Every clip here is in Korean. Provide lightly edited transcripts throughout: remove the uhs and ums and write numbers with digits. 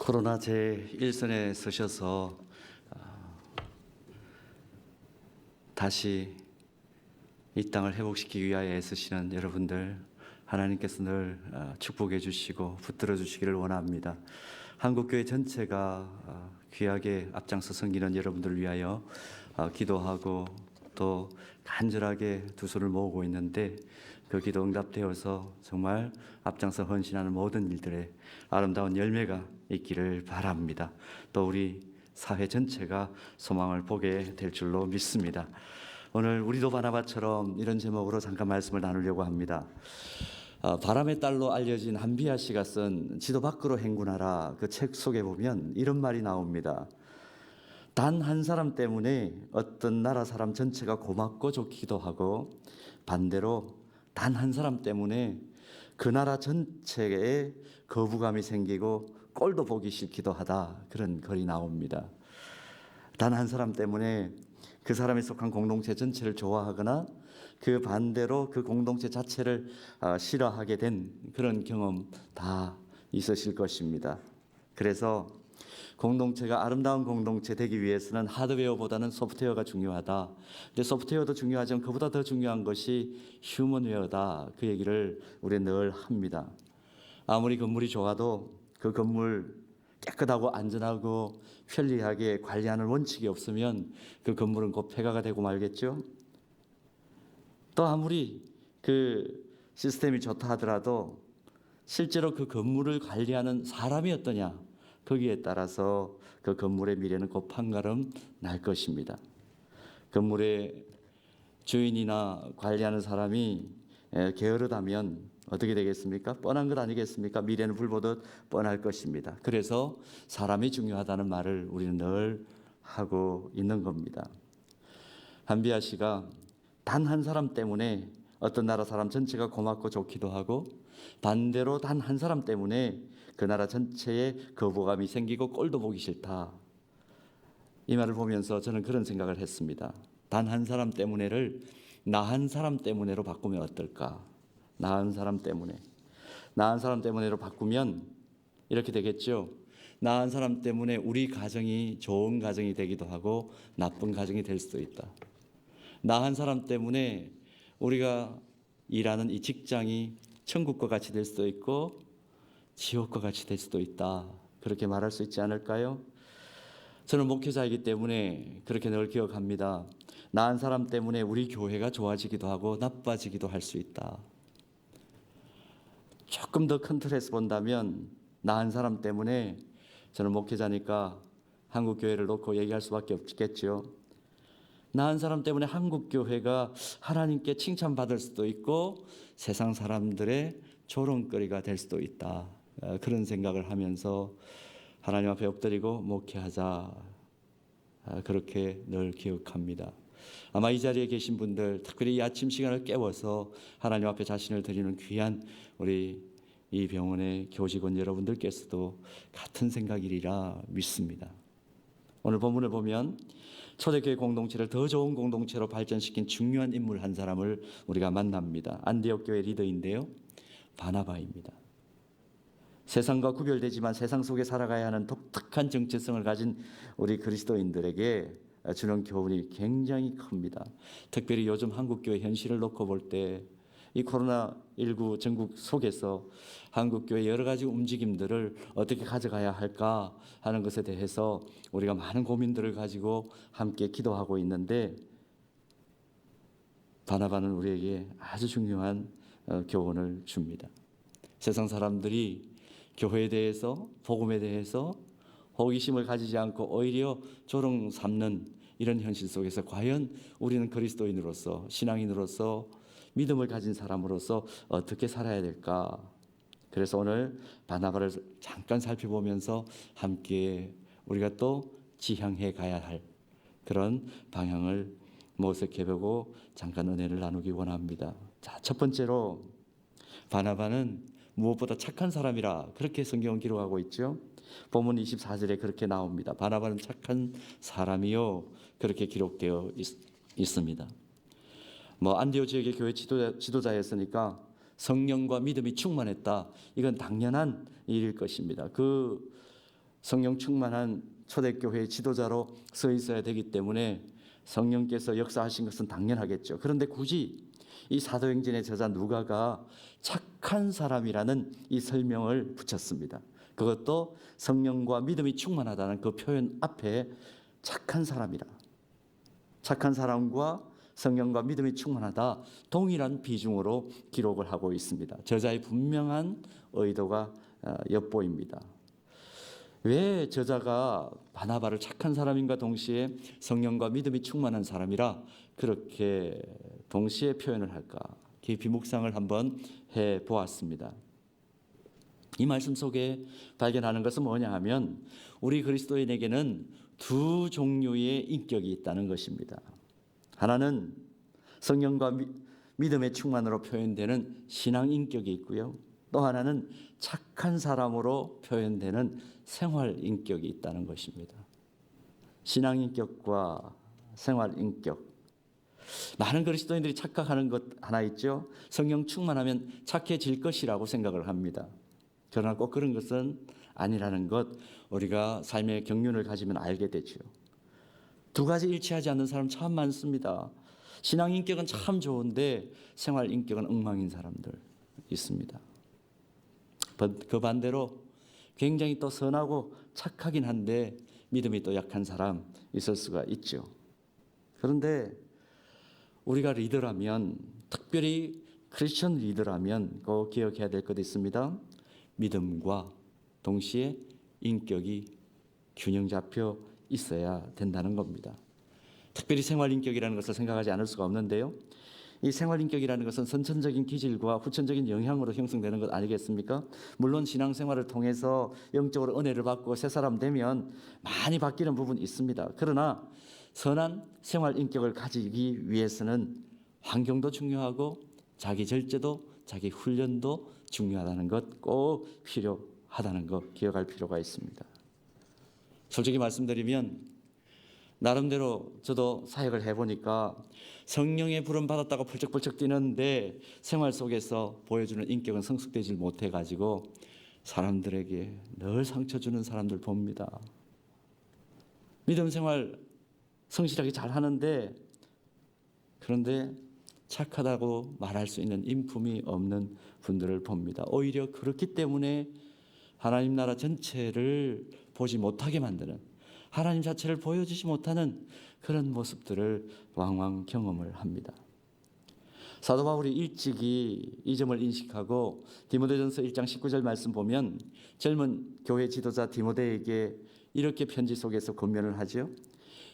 코로나 제1선에 서셔서 다시 이 땅을 회복시키기 위하여 애쓰시는 여러분들, 하나님께서 늘 축복해 주시고 붙들어 주시기를 원합니다. 한국교회 전체가 귀하게 앞장서 섬기는 여러분들을 위하여 기도하고 또 간절하게 두 손을 모으고 있는데, 그 기도 응답되어서 정말 앞장서 헌신하는 모든 일들에 아름다운 열매가 있기를 바랍니다. 또 우리 사회 전체가 소망을 보게 될 줄로 믿습니다. 오늘 우리도 바나바처럼 이런 제목으로 잠깐 말씀을 나누려고 합니다. 바람의 딸로 알려진 한비아 씨가 쓴 지도 밖으로 행군하라, 그 책 속에 보면 이런 말이 나옵니다. 단 한 사람 때문에 어떤 나라 사람 전체가 고맙고 좋기도 하고, 반대로 단 한 사람 때문에 그 나라 전체에 거부감이 생기고 꼴도 보기 싫기도 하다, 그런 글이 나옵니다. 단 한 사람 때문에 그 사람이 속한 공동체 전체를 좋아하거나 그 반대로 그 공동체 자체를 싫어하게 된 그런 경험 다 있으실 것입니다. 그래서 공동체가 아름다운 공동체 되기 위해서는 하드웨어보다는 소프트웨어가 중요하다. 근데 소프트웨어도 중요하지만 그보다 더 중요한 것이 휴먼웨어다, 그 얘기를 우리는 늘 합니다. 아무리 건물이 좋아도 그 건물 깨끗하고 안전하고 편리하게 관리하는 원칙이 없으면 그 건물은 곧 폐가가 되고 말겠죠. 또 아무리 그 시스템이 좋다 하더라도 실제로 그 건물을 관리하는 사람이 어떠냐, 거기에 따라서 그 건물의 미래는 곧 판가름 날 것입니다. 건물의 주인이나 관리하는 사람이 게으르다면 어떻게 되겠습니까? 뻔한 것 아니겠습니까? 미래는 불보듯 뻔할 것입니다. 그래서 사람이 중요하다는 말을 우리는 늘 하고 있는 겁니다. 한비아 씨가 단 한 사람 때문에 어떤 나라 사람 전체가 고맙고 좋기도 하고, 반대로 단 한 사람 때문에 그 나라 전체에 거부감이 생기고 꼴도 보기 싫다, 이 말을 보면서 저는 그런 생각을 했습니다. 단 한 사람 때문에를 나 한 사람 때문에로 바꾸면 어떨까? 나 한 사람 때문에, 나 한 사람 때문에로 바꾸면 이렇게 되겠죠. 나 한 사람 때문에 우리 가정이 좋은 가정이 되기도 하고 나쁜 가정이 될 수도 있다. 나 한 사람 때문에 우리가 일하는 이 직장이 천국과 같이 될 수도 있고 지옥과 같이 될 수도 있다, 그렇게 말할 수 있지 않을까요? 저는 목회자이기 때문에 그렇게 늘 기억합니다. 나 한 사람 때문에 우리 교회가 좋아지기도 하고 나빠지기도 할 수 있다. 조금 더 큰 틀에서 본다면 나 한 사람 때문에, 저는 목회자니까 한국 교회를 놓고 얘기할 수밖에 없겠죠. 나 한 사람 때문에 한국 교회가 하나님께 칭찬받을 수도 있고 세상 사람들의 조롱거리가 될 수도 있다, 그런 생각을 하면서 하나님 앞에 엎드리고 목회하자, 그렇게 늘 기억합니다. 아마 이 자리에 계신 분들, 특별히 이 아침 시간을 깨워서 하나님 앞에 자신을 드리는 귀한 우리 이 병원의 교직원 여러분들께서도 같은 생각이리라 믿습니다. 오늘 본문을 보면 초대교회 공동체를 더 좋은 공동체로 발전시킨 중요한 인물 한 사람을 우리가 만납니다. 안디옥 교회 리더인데요, 바나바입니다. 세상과 구별되지만 세상 속에 살아가야 하는 독특한 정체성을 가진 우리 그리스도인들에게 주는 교훈이 굉장히 큽니다. 특별히 요즘 한국교회 현실을 놓고 볼 때 이 코로나19 전국 속에서 한국교회 여러 가지 움직임들을 어떻게 가져가야 할까 하는 것에 대해서 우리가 많은 고민들을 가지고 함께 기도하고 있는데, 바나바는 우리에게 아주 중요한 교훈을 줍니다. 세상 사람들이 교회에 대해서, 복음에 대해서 호기심을 가지지 않고 오히려 조롱 삼는 이런 현실 속에서 과연 우리는 그리스도인으로서, 신앙인으로서, 믿음을 가진 사람으로서 어떻게 살아야 될까? 그래서 오늘 바나바를 잠깐 살펴보면서 함께 우리가 또 지향해 가야 할 그런 방향을 모색해보고 잠깐 은혜를 나누기 원합니다. 자, 첫 번째로 바나바는 무엇보다 착한 사람이라, 그렇게 성경은 기록하고 있죠. 본문 24절에 그렇게 나옵니다. 바나바는 착한 사람이요, 그렇게 기록되어 있습니다. 안디옥 지역의 교회 지도자였으니까 성령과 믿음이 충만했다, 이건 당연한 일일 것입니다. 그 성령 충만한 초대교회의 지도자로 서 있어야 되기 때문에 성령께서 역사하신 것은 당연하겠죠. 그런데 굳이 이 사도행전의 저자 누가가 착한 사람이라는 이 설명을 붙였습니다. 그것도 성령과 믿음이 충만하다는 그 표현 앞에 착한 사람이라, 착한 사람과 성령과 믿음이 충만하다 동일한 비중으로 기록을 하고 있습니다. 저자의 분명한 의도가 엿보입니다. 왜 저자가 바나바를 착한 사람인가 동시에 성령과 믿음이 충만한 사람이라 그렇게 동시에 표현을 할까? 깊이 묵상을 한번 해보았습니다. 이 말씀 속에 발견하는 것은 뭐냐 하면 우리 그리스도인에게는 두 종류의 인격이 있다는 것입니다. 하나는 성령과 믿음의 충만으로 표현되는 신앙 인격이 있고요. 또 하나는 착한 사람으로 표현되는 생활 인격이 있다는 것입니다. 신앙 인격과 생활 인격. 많은 그리스도인들이 착각하는 것 하나 있죠. 성령 충만하면 착해질 것이라고 생각을 합니다. 그러나 꼭 그런 것은 아니라는 것 우리가 삶의 경륜을 가지면 알게 되죠. 두 가지 일치하지 않는 사람 참 많습니다. 신앙 인격은 참 좋은데 생활 인격은 엉망인 사람들 있습니다. 그 반대로 굉장히 또 선하고 착하긴 한데 믿음이 또 약한 사람 있을 수가 있죠. 그런데 우리가 리더라면, 특별히 크리스천 리더라면 꼭 기억해야 될 것이 있습니다. 믿음과 동시에 인격이 균형 잡혀 있어야 된다는 겁니다. 특별히 생활 인격이라는 것을 생각하지 않을 수가 없는데요. 이 생활 인격이라는 것은 선천적인 기질과 후천적인 영향으로 형성되는 것 아니겠습니까? 물론 신앙생활을 통해서 영적으로 은혜를 받고 새 사람 되면 많이 바뀌는 부분이 있습니다. 그러나 선한 생활 인격을 가지기 위해서는 환경도 중요하고 자기 절제도 자기 훈련도 중요하다는 것 꼭 필요하다는 것 기억할 필요가 있습니다. 솔직히 말씀드리면 나름대로 저도 사역을 해보니까 성령의 부름 받았다고 펄쩍펄쩍 뛰는데 생활 속에서 보여주는 인격은 성숙되지 못해가지고 사람들에게 늘 상처 주는 사람들 봅니다. 믿음 생활 성실하게 잘 하는데 그런데 착하다고 말할 수 있는 인품이 없는 분들을 봅니다. 오히려 그렇기 때문에 하나님 나라 전체를 보지 못하게 만드는, 하나님 자체를 보여주지 못하는 그런 모습들을 왕왕 경험을 합니다. 사도 바울이 일찍이 이 점을 인식하고 디모데전서 1장 19절 말씀 보면 젊은 교회 지도자 디모데에게 이렇게 편지 속에서 권면을 하죠.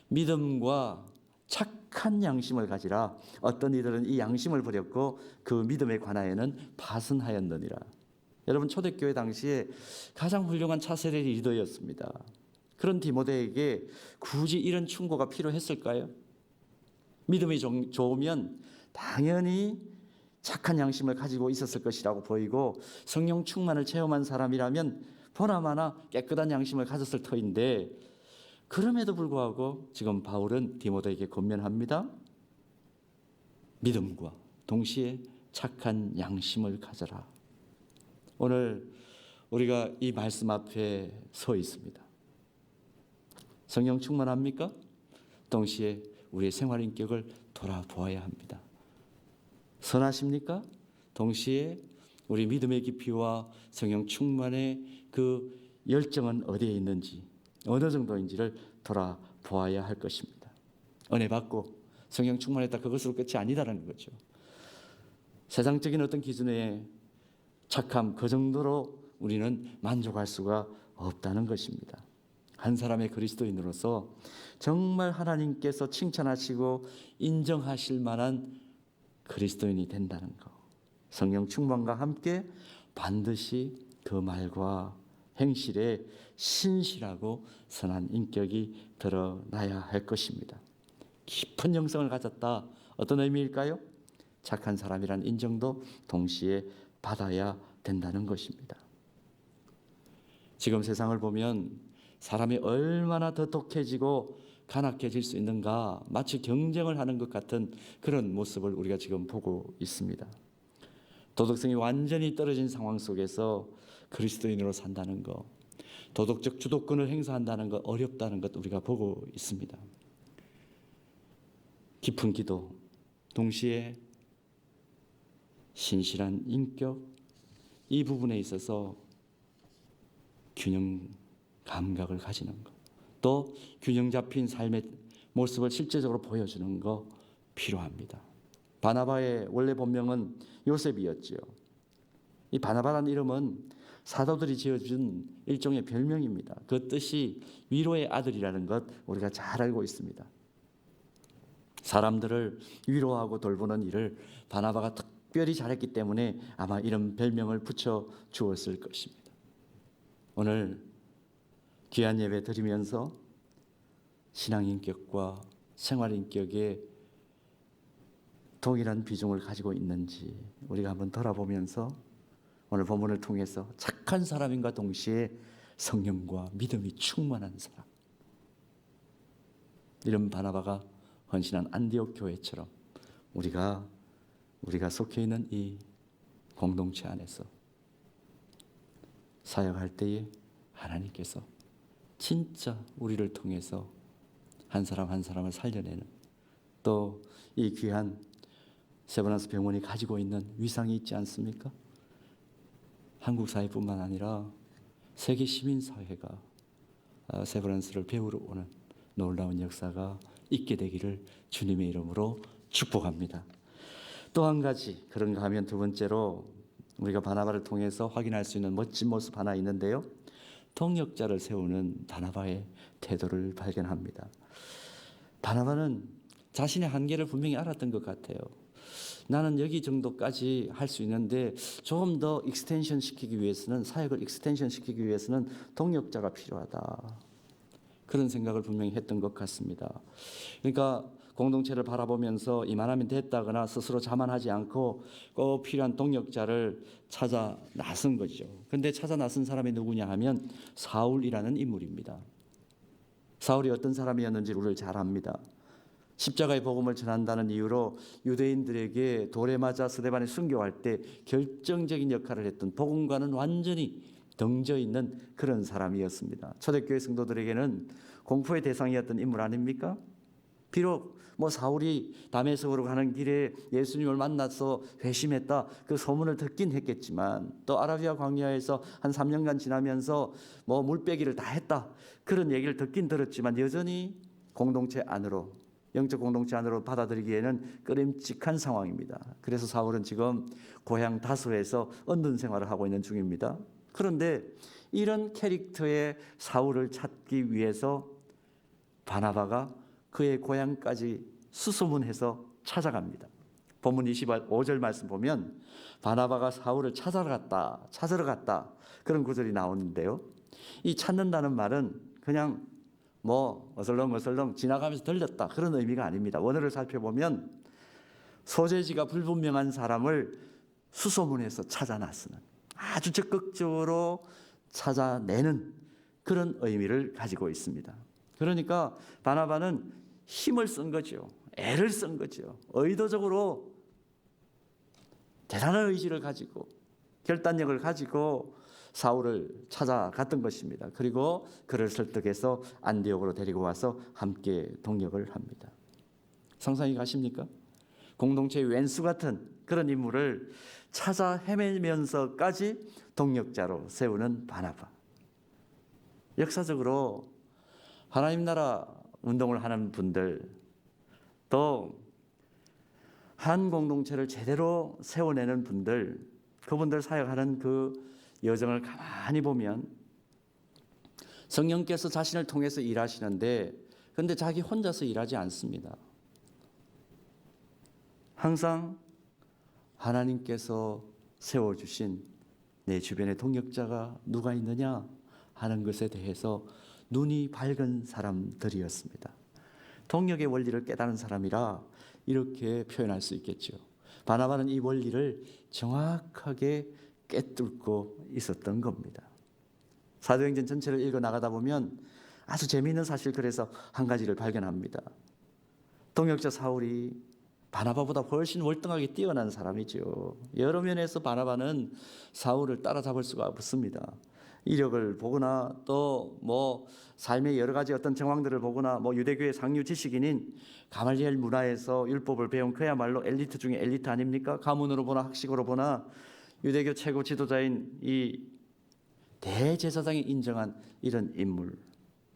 믿음과 착한 양심을 가지라. 어떤 이들은 이 양심을 버렸고 그 믿음에 관하여는 파선하였느니라. 여러분 초대교회 당시에 가장 훌륭한 차세대 리더였습니다. 그런 디모데에게 굳이 이런 충고가 필요했을까요? 믿음이 좋으면 당연히 착한 양심을 가지고 있었을 것이라고 보이고 성령 충만을 체험한 사람이라면 보나마나 깨끗한 양심을 가졌을 터인데 그럼에도 불구하고 지금 바울은 디모데에게 권면합니다. 믿음과 동시에 착한 양심을 가져라. 오늘 우리가 이 말씀 앞에 서 있습니다. 성령 충만합니까? 동시에 우리의 생활 인격을 돌아보아야 합니다. 선하십니까? 동시에 우리 믿음의 깊이와 성령 충만의 그 열정은 어디에 있는지 어느 정도인지를 돌아보아야 할 것입니다. 은혜 받고 성령 충만했다 그것으로 끝이 아니다라는 거죠. 세상적인 어떤 기준에 착함 그 정도로 우리는 만족할 수가 없다는 것입니다. 한 사람의 그리스도인으로서 정말 하나님께서 칭찬하시고 인정하실 만한 그리스도인이 된다는 것. 성령 충만과 함께 반드시 그 말과 행실에 신실하고 선한 인격이 드러나야 할 것입니다. 깊은 영성을 가졌다. 어떤 의미일까요? 착한 사람이라는 인정도 동시에 받아야 된다는 것입니다. 지금 세상을 보면 사람이 얼마나 더 독해지고 간악해질 수 있는가 마치 경쟁을 하는 것 같은 그런 모습을 우리가 지금 보고 있습니다. 도덕성이 완전히 떨어진 상황 속에서 그리스도인으로 산다는 것, 도덕적 주도권을 행사한다는 것, 어렵다는 것 우리가 보고 있습니다. 깊은 기도, 동시에 신실한 인격, 이 부분에 있어서 균형 감각을 가지는 것, 또 균형 잡힌 삶의 모습을 실제적으로 보여주는 거 필요합니다. 바나바의 원래 본명은 요셉이었지요. 이 바나바라는 이름은 사도들이 지어준 일종의 별명입니다. 그 뜻이 위로의 아들이라는 것 우리가 잘 알고 있습니다. 사람들을 위로하고 돌보는 일을 바나바가 특별히 잘했기 때문에 아마 이런 별명을 붙여 주었을 것입니다. 오늘 귀한 예배 드리면서 신앙인격과 생활인격에 동일한 비중을 가지고 있는지 우리가 한번 돌아보면서 오늘 본문을 통해서 착한 사람인가 동시에 성령과 믿음이 충만한 사람, 이런 바나바가 헌신한 안디옥 교회처럼 우리가 속해 있는 이 공동체 안에서 사역할 때에 하나님께서 진짜 우리를 통해서 한 사람 한 사람을 살려내는, 또 이 귀한 세브란스 병원이 가지고 있는 위상이 있지 않습니까? 한국 사회뿐만 아니라 세계 시민 사회가 세브란스를 배우러 오는 놀라운 역사가 있게 되기를 주님의 이름으로 축복합니다. 또 한 가지, 그런가 하면 두 번째로 우리가 바나바를 통해서 확인할 수 있는 멋진 모습 하나 있는데요. 동역자를 세우는 바나바의 태도를 발견합니다. 바나바는 자신의 한계를 분명히 알았던 것 같아요. 나는 여기 정도까지 할 수 있는데 조금 더 익스텐션 시키기 위해서는, 사역을 익스텐션 시키기 위해서는 동역자가 필요하다. 그런 생각을 분명히 했던 것 같습니다. 그러니까 공동체를 바라보면서 이만하면 됐다거나 스스로 자만하지 않고 꼭 필요한 동역자를 찾아 나선 거죠. 그런데 찾아 나선 사람이 누구냐 하면 사울이라는 인물입니다. 사울이 어떤 사람이었는지 우리를 잘 압니다. 십자가의 복음을 전한다는 이유로 유대인들에게 돌에 맞아 스데반에 순교할 때 결정적인 역할을 했던, 복음과는 완전히 등져 있는 그런 사람이었습니다. 초대교회 성도들에게는 공포의 대상이었던 인물 아닙니까? 비록 사울이 다메섹으로 가는 길에 예수님을 만나서 회심했다, 그 소문을 듣긴 했겠지만, 또 아라비아 광야에서 한 3년간 지나면서 물빼기를 다 했다, 그런 얘기를 듣긴 들었지만 여전히 공동체 안으로, 영적 공동체 안으로 받아들이기에는 꺼림칙한 상황입니다. 그래서 사울은 지금 고향 다소에서 언든 생활을 하고 있는 중입니다. 그런데 이런 캐릭터의 사울을 찾기 위해서 바나바가 그의 고향까지 수소문해서 찾아갑니다. 본문 25절 말씀 보면 바나바가 사울을 찾으러 갔다 그런 구절이 나오는데요. 이 찾는다는 말은 그냥 어슬렁어슬렁 지나가면서 들렸다, 그런 의미가 아닙니다. 원어를 살펴보면 소재지가 불분명한 사람을 수소문해서 찾아 나서는, 아주 적극적으로 찾아내는 그런 의미를 가지고 있습니다. 그러니까 바나바는 힘을 쓴 거죠. 애를 쓴 거죠. 의도적으로 대단한 의지를 가지고, 결단력을 가지고 사울을 찾아갔던 것입니다. 그리고 그를 설득해서 안디옥으로 데리고 와서 함께 동역을 합니다. 상상이 가십니까? 공동체의 왼수 같은 그런 인물을 찾아 헤매면서까지 동역자로 세우는 바나바. 역사적으로 하나님 나라 운동을 하는 분들, 또 한 공동체를 제대로 세워내는 분들, 그분들 사역하는 그 여정을 가만히 보면 성령께서 자신을 통해서 일하시는데, 그런데 자기 혼자서 일하지 않습니다. 항상 하나님께서 세워주신 내 주변에 동역자가 누가 있느냐 하는 것에 대해서 눈이 밝은 사람들이었습니다. 동역의 원리를 깨달은 사람이라 이렇게 표현할 수 있겠죠. 바나바는 이 원리를 정확하게 깨뚫고 있었던 겁니다. 사도행전 전체를 읽어 나가다 보면 아주 재미있는 사실, 그래서 한 가지를 발견합니다. 동역자 사울이 바나바보다 훨씬 월등하게 뛰어난 사람이죠. 여러 면에서 바나바는 사울을 따라잡을 수가 없습니다. 이력을 보거나 또 뭐 삶의 여러 가지 어떤 정황들을 보거나 뭐 유대교의 상류 지식인인 가말리엘 문화에서 율법을 배운 그야말로 엘리트 중에 엘리트 아닙니까? 가문으로 보나 학식으로 보나 유대교 최고 지도자인 이 대제사장이 인정한 이런 인물.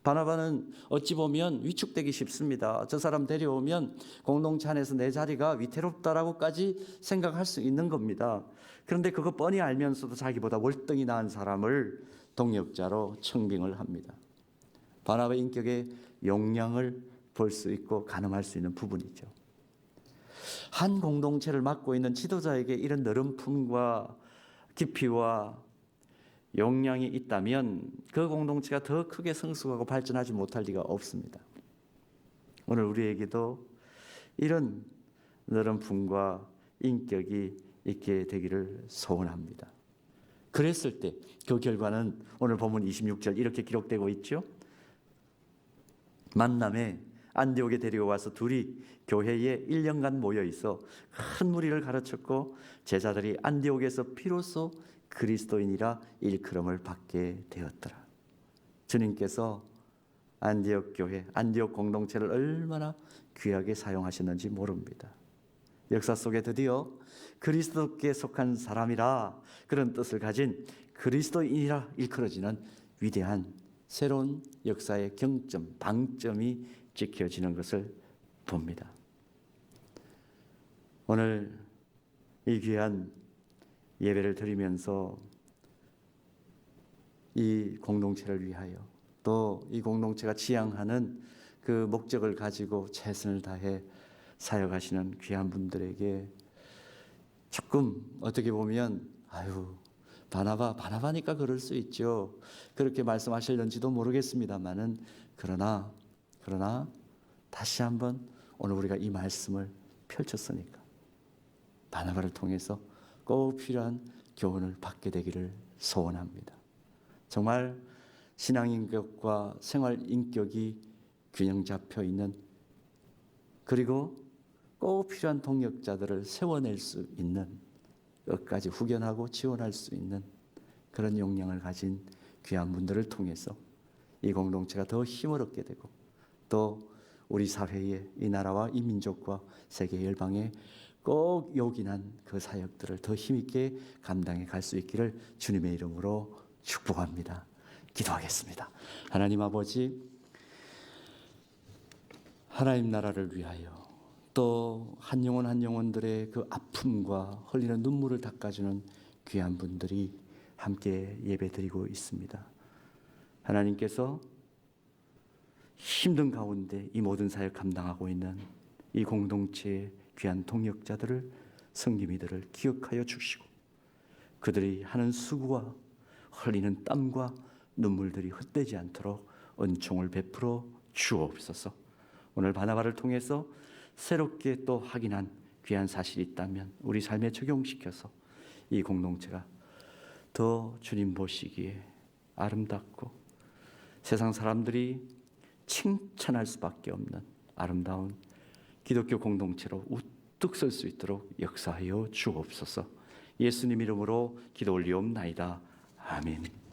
바나바는 어찌 보면 위축되기 쉽습니다. 저 사람 데려오면 공동체 안에서 내 자리가 위태롭다라고까지 생각할 수 있는 겁니다. 그런데 그거 뻔히 알면서도 자기보다 월등히 나은 사람을 동역자로 청빙을 합니다. 바나바의 인격의 용량을 볼 수 있고 가늠할 수 있는 부분이죠. 한 공동체를 맡고 있는 지도자에게 이런 너름품과 깊이와 역량이 있다면 그 공동체가 더 크게 성숙하고 발전하지 못할 리가 없습니다. 오늘 우리에게도 이런 너름품과 인격이 있게 되기를 소원합니다. 그랬을 때 그 결과는 오늘 본문 26절 이렇게 기록되고 있죠. 만남에 안디옥에 데려와서 둘이 교회에 1년간 모여 있어 큰 무리를 가르쳤고 제자들이 안디옥에서 비로소 그리스도인이라 일컬음을 받게 되었더라. 주님께서 안디옥 교회, 안디옥 공동체를 얼마나 귀하게 사용하셨는지 모릅니다. 역사 속에 드디어 그리스도께 속한 사람이라 그런 뜻을 가진 그리스도인이라 일컬어지는 위대한 새로운 역사의 경점, 방점이 지켜지는 것을 봅니다. 오늘 이 귀한 예배를 드리면서 이 공동체를 위하여 또 이 공동체가 지향하는 그 목적을 가지고 최선을 다해 사역하시는 귀한 분들에게 조금 어떻게 보면 바나바니까 그럴 수 있죠. 그렇게 말씀하실는지도 모르겠습니다만은 그러나 다시 한번 오늘 우리가 이 말씀을 펼쳤으니까 바나바를 통해서 꼭 필요한 교훈을 받게 되기를 소원합니다. 정말 신앙 인격과 생활 인격이 균형 잡혀 있는 그리고 꼭 필요한 동역자들을 세워낼 수 있는 끝까지 후견하고 지원할 수 있는 그런 역량을 가진 귀한 분들을 통해서 이 공동체가 더 힘을 얻게 되고 또 우리 사회에 이 나라와 이 민족과 세계 열방에 꼭 요긴한 그 사역들을 더 힘있게 감당해 갈 수 있기를 주님의 이름으로 축복합니다. 기도하겠습니다. 하나님 아버지, 하나님 나라를 위하여 또 한 영혼 한 영혼들의 그 아픔과 흘리는 눈물을 닦아주는 귀한 분들이 함께 예배드리고 있습니다. 하나님께서 힘든 가운데 이 모든 사역 감당하고 있는 이 공동체의 귀한 동역자들을 성기미들을 기억하여 주시고 그들이 하는 수고와 흘리는 땀과 눈물들이 헛되지 않도록 은총을 베풀어 주옵소서. 오늘 바나바를 통해서 새롭게 또 확인한 귀한 사실이 있다면 우리 삶에 적용시켜서 이 공동체가 더 주님 보시기에 아름답고 세상 사람들이 칭찬할 수밖에 없는 아름다운 기독교 공동체로 우뚝 설 수 있도록 역사하여 주옵소서. 예수님 이름으로 기도 올리옵나이다. 아멘.